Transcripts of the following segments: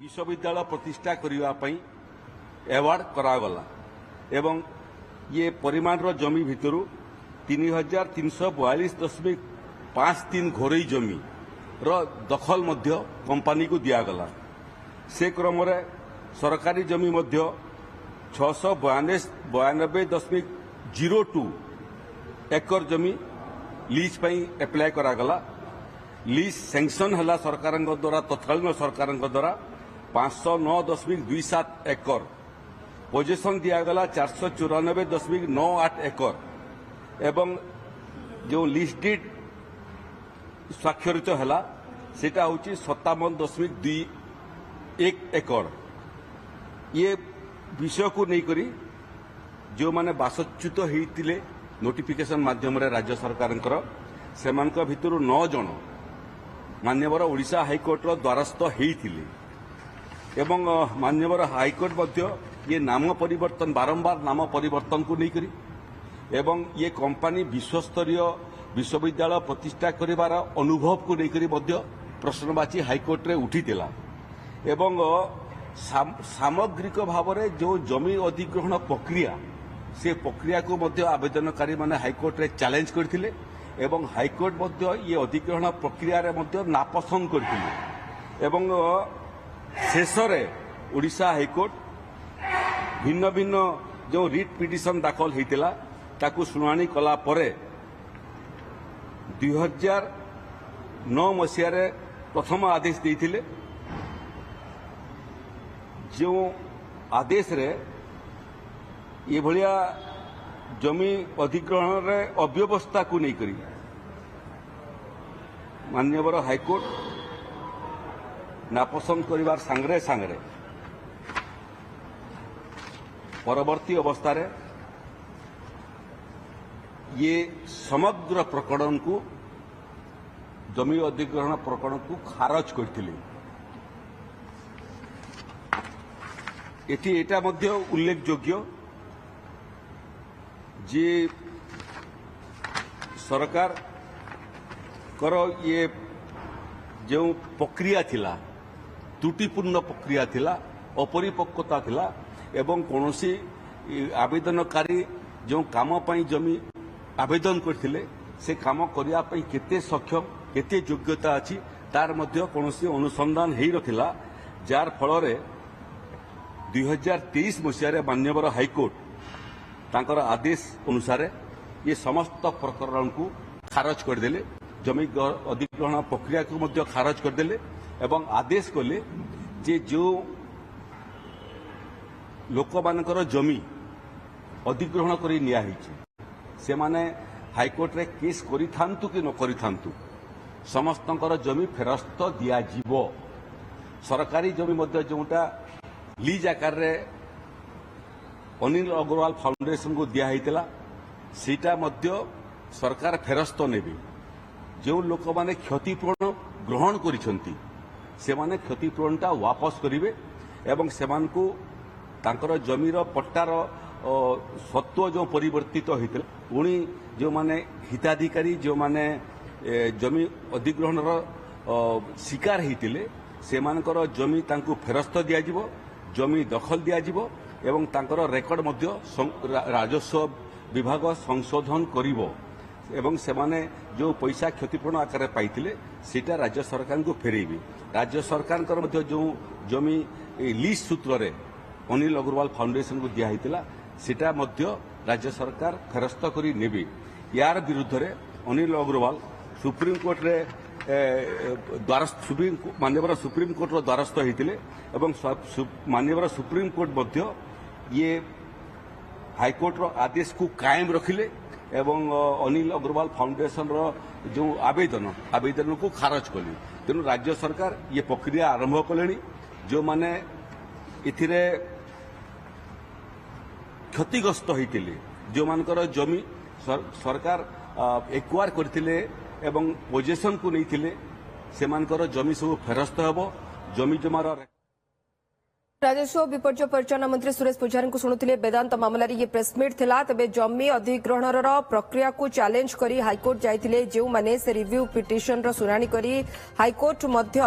विश्वविद्यालय प्रतिष्ठा करने एवार्ड करागला एवं ये परिमाण जमी भितर 3342.53 घोरई जमी दखल कंपानी को दिगला से क्रम सरकारी जमी 692.02 एकर जमी लीज एप्लाय करागला लीज सैंक्शन है सरकार द्वारा तत्कालीन सरकार द्वारा 509.27 एकर पोजिशन दिगला 494.98 एकर एवं जो लिस्ट डीड स्वाक्षरित है सेटा हूँ 57.21 एकर ये विषय को लेकर जो माने बासच्युत होते नोटिफिकेशन माध्यम राज्य सरकार से भितर 9 जन मान्यवर ओडिशा हाइकोर्ट द्वारस्थ होते एवं मान्यवर हाइकोर्ट ये नाम परिवर्तन बारंबार नाम परिवर्तन को लेकर एवं ये कंपानी विश्वस्तरीय विश्वविद्यालय प्रतिष्ठा करिवार अनुभव को लेकर प्रश्नवाची हाइकोर्ट रे उठीला एवं सामग्रिक भाव में जो जमी अधिग्रहण प्रक्रिया से प्रक्रिया को आवेदनकारी माने हाइकोर्ट रे चैलेंज करथिले एवं हाइकोर्ट ये अधिग्रहण प्रक्रिया रे नापसंद करथिले एवं शेष ओडिशा हाइकोर्ट भिन्न भिन्न जो रिट पिटिशन दाखल होता ताकू शुणाणी कला परे 2009 मसीह प्रथम आदेश देते जो आदेश रे ये भलिया जमी अधिग्रहण रे अव्यवस्था को लेकर मान्यवर हाइकोर्ट नापसंद करिवार सांगरे सांगरे परवर्ती अवस्था रे ये समग्र प्रकरण को जमी अधिग्रहण प्रकरण को खारज करथिले एटा उल्लेखयोग्य जे सरकार करो ये जो प्रक्रिया थिला त्रुटिपूर्ण प्रक्रिया थिला अपरिपक्वता थिला एवं कौनसी आवेदनकारी जो काम पाई जमी आवेदन करथिले से काम करिया पाई केते सक्षम केते योग्यता अछि तार मध्य कौनसी अनुसंधान हेई रथिला जार फल रे 2023 मसीह मान्यवर हाइकोर्ट तांकर आदेश अनुसार ये समस्त प्रकरण को खारज करदेले जमी अधिग्रहण प्रक्रिया को मध्य खारज करदेले एवं आदेश कले जे जो लोक मानकर जमी अधिग्रहण करी निया हिचे से माने हाइकोर्ट रे केस करि थांतु कि न करि थांतु समस्तंकर जमी फेरस्त दिया जीवो सरकारी जमी मध्य जोटा लीज आकार रे अनिल अग्रवाल फाउंडेशन को दिया हितला सीटा मध्य सरकार फेरस्त नेबे जो लोक माने क्षतिपूर्ण ग्रहण करिसंती से माने क्षतिपूरणटा वापस करिवे एवं सेमान को तांकर जमीर पट्टार सत्व जो परिवर्तित होता पुणी जो माने हिताधिकारी जो माने जमी अधिग्रहण शिकार होते से जमी तांको फेरस्त दियाजिवो जमी दखल दियाजिवो एवं तांकर रेकर्ड मध्य राजस्व विभाग संशोधन करिवो एवं सेमाने जो पैसा क्षतिपूर्ण आकार पाइथिले सेटा राज्य सरकार को फेरेबे राज्य सरकार जो जमी लीज सूत्र रे अनिल अग्रवाल फाउंडेशन को दिया हितला सेटा मध्य राज्य सरकार फेरस्त करी नेबे यार विरुद्ध रे अनिल अग्रवाल सुप्रीम कोर्ट रे द्वारस्थ मान्यवर सुप्रीम कोर्ट रो द्वारस्थ होते एवं मान्यवर सुप्रीम कोर्ट मध्य ये हाइकोर्ट रो आदेश को कायम रखिले एवं अनिल अग्रवाल फाउंडेशन रो जो आवेदन को खारज कले तेणु राज्य सरकार ये प्रक्रिया आरंभ कले जो माने इथिरे क्षतिग्रस्त होते जो मानकर जमी सरकार एक्वायर करथिले एवं पोजेशन को नहीं से जमी सब फेरस्त हेब जमी जमार राजस्व विपर्य परिचालन मंत्री सुरेश पुजारी को शुणुले वेदांत मामलें ये प्रेसमिट थिला तेबे जमी अधिग्रहण प्रक्रिया को चैलेंज करी हाईकोर्ट जाइथिले जो माने से रिव्यू पिटिशन रो सुनानी करी हाईकोर्ट मध्य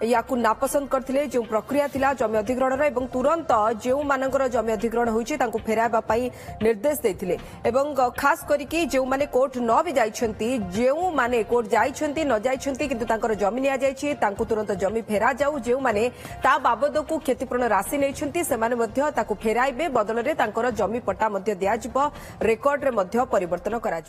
याकू नापसंद करथिले जो प्रक्रिया थिला जमी अधिग्रहण एवं तुरंत जो मानकर जमी अधिग्रहण होईछि तांको फेराबा पई निर्देश देथिले एवं खास करिकि जो माने कोर्ट न भी जाइछंती जो माने कोर्ट जाइछंती न जाइछंती किंतु तांकर जमी निया जाइछि तांको तुरंत जमी फेरा जाऊ जो माने ता बाबद को क्षतिपूर्ण राशि नहीं फेराइबे बदल में जमी पट्टा दिज्व रेकर्ड रे परिवर्तन करा।